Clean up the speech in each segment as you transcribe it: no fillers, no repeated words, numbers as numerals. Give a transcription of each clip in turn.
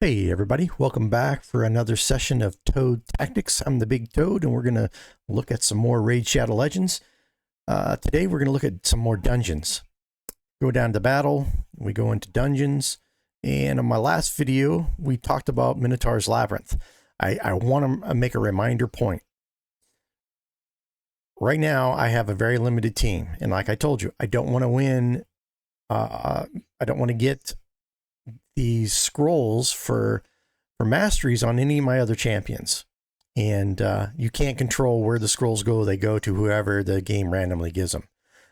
Hey everybody, welcome back for another session of Toadtactics. I'm the Big Toad, and we're going to look at some more Raid Shadow Legends. Today we're going to look at some more dungeons. Go down to battle, we go into dungeons, and in my last video we talked about Minotaur's Labyrinth. I want to make a reminder point. Right now I have a very limited team, and like I told you, I don't want to win, I don't want to get these scrolls for masteries on any of my other champions. And you can't control where the scrolls go. They go to whoever the game randomly gives them.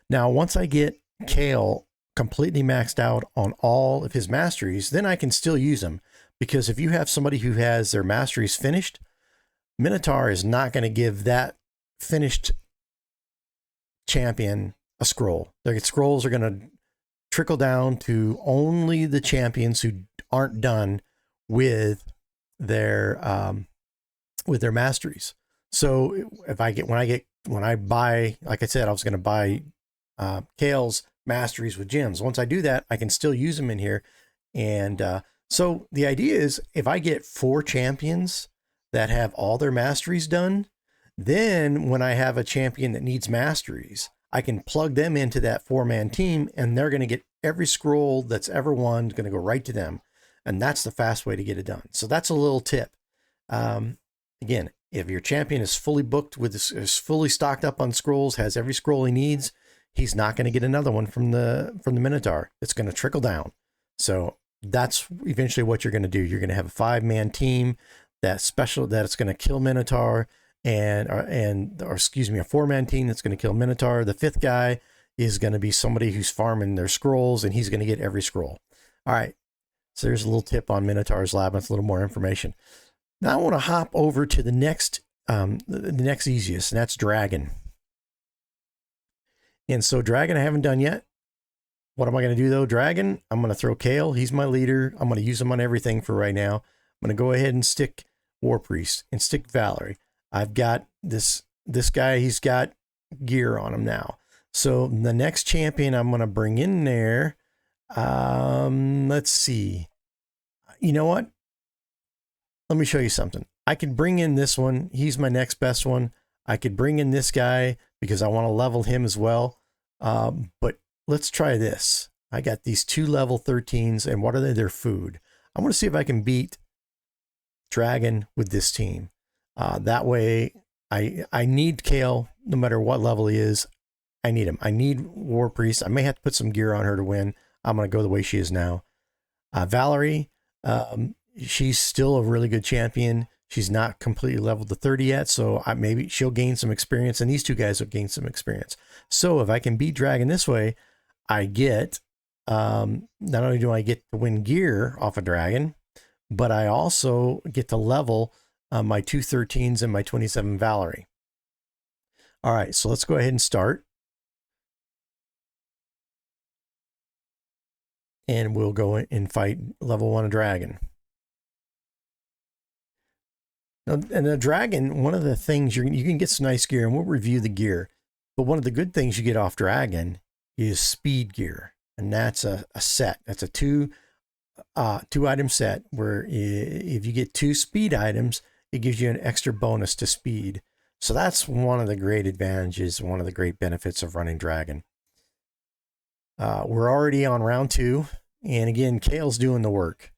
Now, once I get Kale completely maxed out on all of his masteries, then I can still use them. Because if you have somebody who has their masteries finished, Minotaur is not going to give that finished champion a scroll. The scrolls are going to trickle down to only the champions who aren't done with their masteries. So if I get when I buy, like I said, I was going to buy Kale's masteries with gems. Once I do that, I can still use them in here. And so the idea is, if I get 4 champions that have all their masteries done, then when I have a champion that needs masteries, I can plug them into that 4-man team, and they're going to get every scroll that's ever won, going to go right to them. And that's the fast way to get it done. So that's a little tip. Again, if your champion is fully booked is fully stocked up on scrolls, has every scroll he needs, he's not going to get another one from the Minotaur. It's going to trickle down. So that's eventually what you're going to do. You're going to have a 5-man team that's going to kill Minotaur, or excuse me, a 4-man team that's going to kill Minotaur. The 5th guy is going to be somebody who's farming their scrolls, and he's going to get every scroll. All right. So there's a little tip on Minotaur's Labyrinth, a little more information. Now I want to hop over to the next easiest, and that's Dragon. And so Dragon I haven't done yet. What am I going to do though? Dragon, I'm going to throw Kale. He's my leader. I'm going to use him on everything for right now. I'm going to go ahead and stick War Priest and stick Valerie. I've got this guy, he's got gear on him now. So the next champion I'm going to bring in there, let's see. You know what? Let me show you something. I could bring in this one. He's my next best one. I could bring in this guy because I want to level him as well. But let's try this. I got these 2 level 13s, and what are they? Their food. I want to see if I can beat Dragon with this team. That way, I need Kale no matter what level he is. I need him. I need War Priest. I may have to put some gear on her to win. I'm going to go the way she is now. Valerie, she's still a really good champion. She's not completely leveled to 30 yet, so maybe she'll gain some experience, and these 2 guys will gain some experience. So if I can beat Dragon this way, I get, not only do I get to win gear off of Dragon, but I also get to level my 2 13s and my 27 Valerie. All right, so let's go ahead and start. And we'll go and fight level 1 Dragon. Now, and a Dragon, one of the things you can get some nice gear, and we'll review the gear. But one of the good things you get off Dragon is speed gear, and that's a set. That's a 2 item set where if you get 2 speed items, it gives you an extra bonus to speed. So that's one of the great advantages, one of the great benefits of running Dragon. We're already on round 2, and again, Kale's doing the work.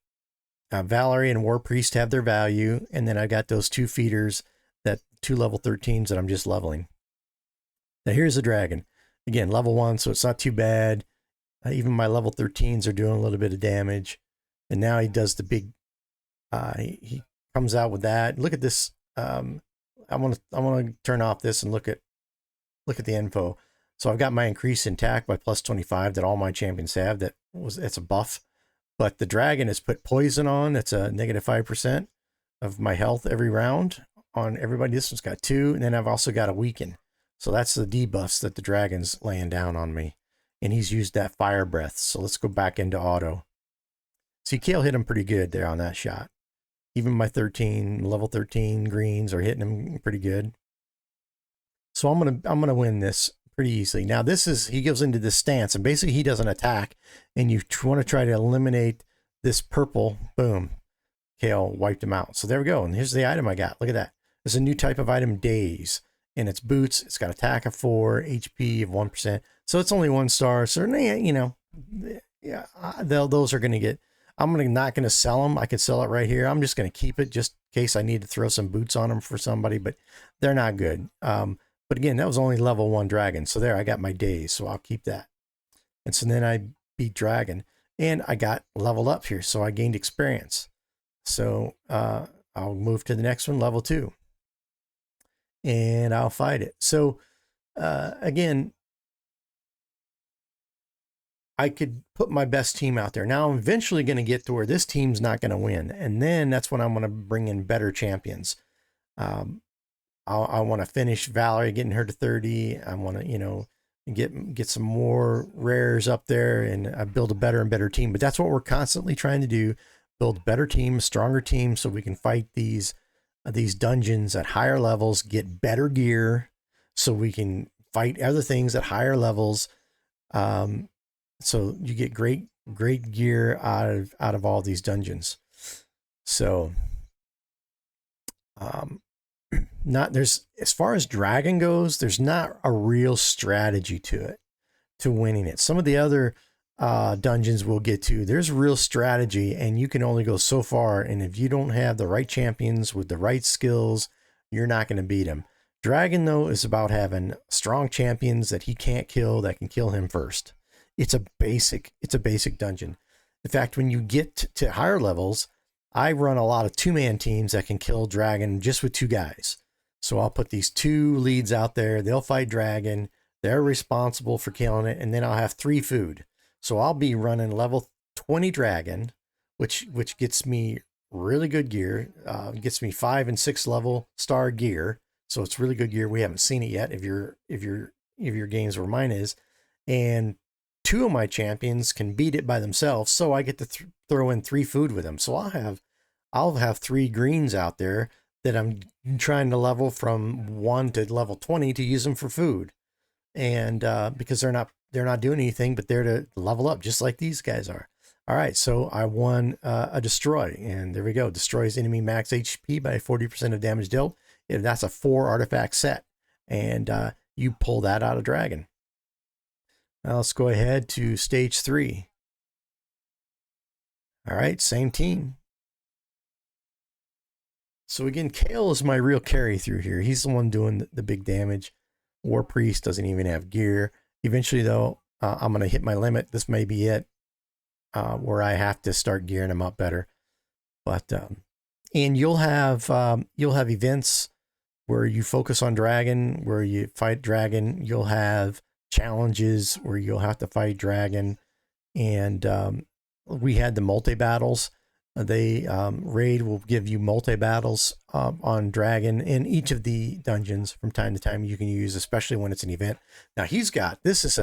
Valerie and War Priest have their value, and then I got those 2 feeders, that 2 level 13s that I'm just leveling. Now here's the Dragon. Again, level 1, so it's not too bad. Even my level 13s are doing a little bit of damage. And now he does the big, he comes out with that. Look at this. I want to turn off this and look at the info. So I've got my increase in attack by plus 25 that all my champions have. It's a buff. But the Dragon has put poison on. That's a negative 5% of my health every round on everybody. This one's got 2. And then I've also got a weaken. So that's the debuffs that the Dragon's laying down on me. And he's used that fire breath. So let's go back into auto. See, Kale hit him pretty good there on that shot. Even my level 13 greens are hitting him pretty good. So I'm gonna win this pretty easily. Now he goes into this stance, and basically he doesn't attack, and you want to try to eliminate this purple. Boom. Kale wiped him out. So there we go. And here's the item I got. Look at that. There's a new type of item, Daze. And it's boots. It's got attack of 4, HP of 1%. So it's only 1 star. So, you know, yeah, those are going to get, I'm not going to sell them. I could sell it right here. I'm just going to keep it just in case I need to throw some boots on them for somebody, but they're not good. But again, that was only level 1 dragon. So there, I got my Daze. So I'll keep that. And so then I beat dragon and I got leveled up here. So I gained experience. So I'll move to the next one, level 2. And I'll fight it. So again, I could put my best team out there. Now I'm eventually going to get to where this team's not going to win. And then that's when I'm going to bring in better champions. I want to finish Valerie, getting her to 30. I want to, you know, get some more rares up there and build a better and better team. But that's what we're constantly trying to do. Build a better team, a stronger team, so we can fight these dungeons at higher levels, get better gear so we can fight other things at higher levels. So you get great gear out of all these dungeons. So as far as dragon goes, there's not a real strategy to winning it. Some of the other dungeons we'll get to, there's real strategy, and you can only go so far. And if you don't have the right champions with the right skills, you're not going to beat them. Dragon, though, is about having strong champions that he can't kill, that can kill him first. It's a basic dungeon. In fact, when you get to higher levels, I run a lot of 2-man teams that can kill dragon just with 2 guys. So I'll put these 2 leads out there. They'll fight dragon. They're responsible for killing it. And then I'll have 3 food. So I'll be running level 20 dragon, which gets me really good gear. Gets me 5 and 6 level star gear. So it's really good gear. We haven't seen it yet if your games where mine is. And 2 of my champions can beat it by themselves. So I get to throw in 3 food with them. So I'll have 3 greens out there that I'm trying to level from 1 to level 20 to use them for food. And because they're not doing anything, but they're to level up just like these guys are. All right, so I won a destroy, and there we go. Destroys enemy max HP by 40% of damage dealt. And that's a 4 artifact set, and you pull that out of dragon. Now let's go ahead to stage 3. All right, same team. So again, Kale is my real carry through here. He's the one doing the big damage. War Priest doesn't even have gear. Eventually, though, I'm going to hit my limit. This may be it, where I have to start gearing him up better. But and you'll have events where you focus on dragon, where you fight dragon. You'll have challenges where you'll have to fight dragon, and we had the multi battles. Raid will give you multi battles on dragon in each of the dungeons from time to time. You can use, especially when it's an event. Now he's got this is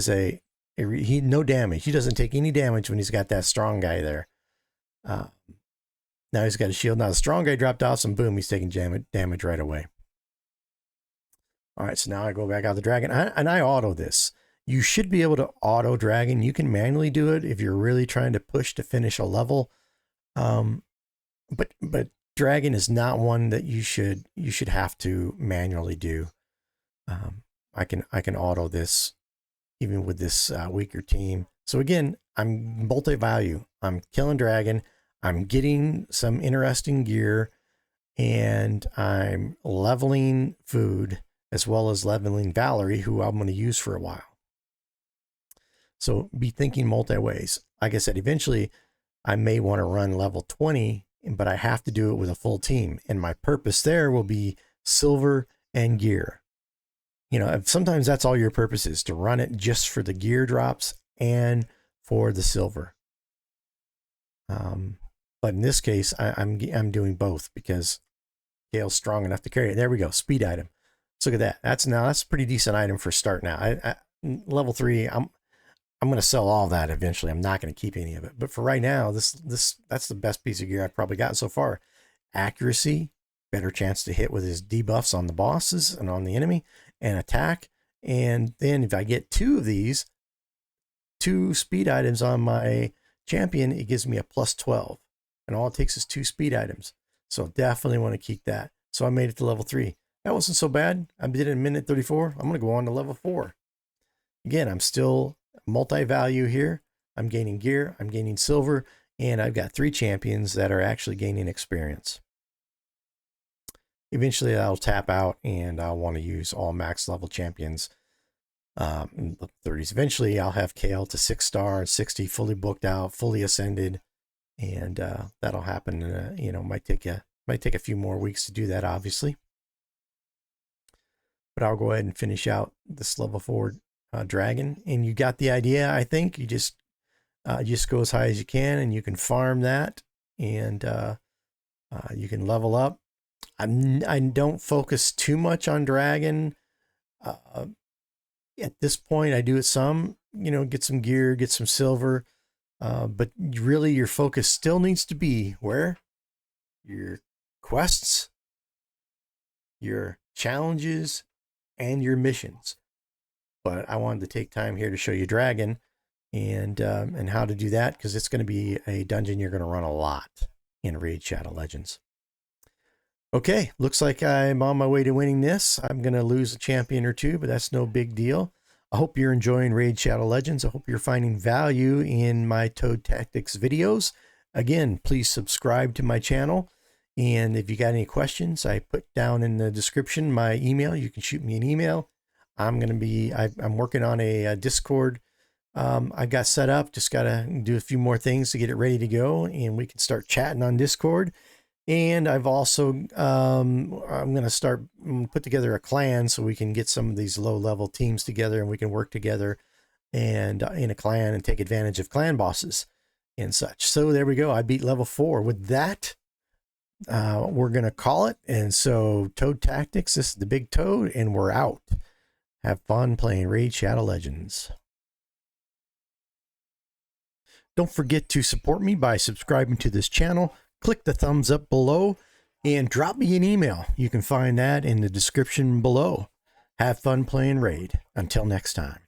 no damage. He doesn't take any damage when he's got that strong guy there. Now he's got a shield. Now the strong guy dropped off, and boom, he's taking damage right away. All right, so now I go back out the dragon, and I auto this. You should be able to auto dragon. You can manually do it if you're really trying to push to finish a level. But dragon is not one that you should have to manually do. I can auto this even with this weaker team. So again, I'm multi-value. I'm killing dragon. I'm getting some interesting gear, and I'm leveling food as well as leveling Valerie, who I'm going to use for a while. So be thinking multi-ways. Like I said, eventually I may want to run level 20, but I have to do it with a full team. And my purpose there will be silver and gear. You know, sometimes that's all your purpose is, to run it just for the gear drops and for the silver. But in this case, I'm doing both because Gale's strong enough to carry it. There we go. Speed item. Let's look at that. That's a pretty decent item for start now. Level 3, I'm going to sell all that eventually. I'm not going to keep any of it. But for right now, that's the best piece of gear I've probably gotten so far. Accuracy, better chance to hit with his debuffs on the bosses and on the enemy, and attack. And then if I get 2 of these, 2 speed items on my champion, it gives me a plus 12. and all it takes is 2 speed items. So definitely want to keep that. So I made it to level 3. That wasn't so bad. I did it in minute 34. I'm going to go on to level 4. Again, I'm still multi-value here. I'm gaining gear, I'm gaining silver, and I've got 3 champions that are actually gaining experience. Eventually I'll tap out and I'll want to use all max level champions in the 30s. Eventually I'll have Kale to 6-star and 60 fully booked out, fully ascended, and that'll happen. You know, might take a few more weeks to do that, obviously. But I'll go ahead and finish out this level 4 dragon, and you got the idea. I think you just go as high as you can, and you can farm that, and you can level up. I don't focus too much on dragon. At this point, I do it some, you know, get some gear, get some silver, but really your focus still needs to be where? Your quests, your challenges, and your missions. But I wanted to take time here to show you dragon and how to do that, because it's going to be a dungeon you're going to run a lot in Raid Shadow Legends. Okay, looks like I'm on my way to winning this. I'm going to lose a champion or two, but that's no big deal. I hope you're enjoying Raid Shadow Legends. I hope you're finding value in my Toadtactics videos. Again, please subscribe to my channel. And if you got any questions, I put down in the description my email. You can shoot me an email. I'm working on a Discord. I got set up, just got to do a few more things to get it ready to go, and we can start chatting on Discord. And I've also, I'm going to put together a clan so we can get some of these low level teams together and we can work together and in a clan and take advantage of clan bosses and such. So there we go. I beat level 4 with that. We're going to call it. And so Toadtactics, this is the Big Toad, and we're out. Have fun playing Raid Shadow Legends. Don't forget to support me by subscribing to this channel. Click the thumbs up below and drop me an email. You can find that in the description below. Have fun playing Raid. Until next time.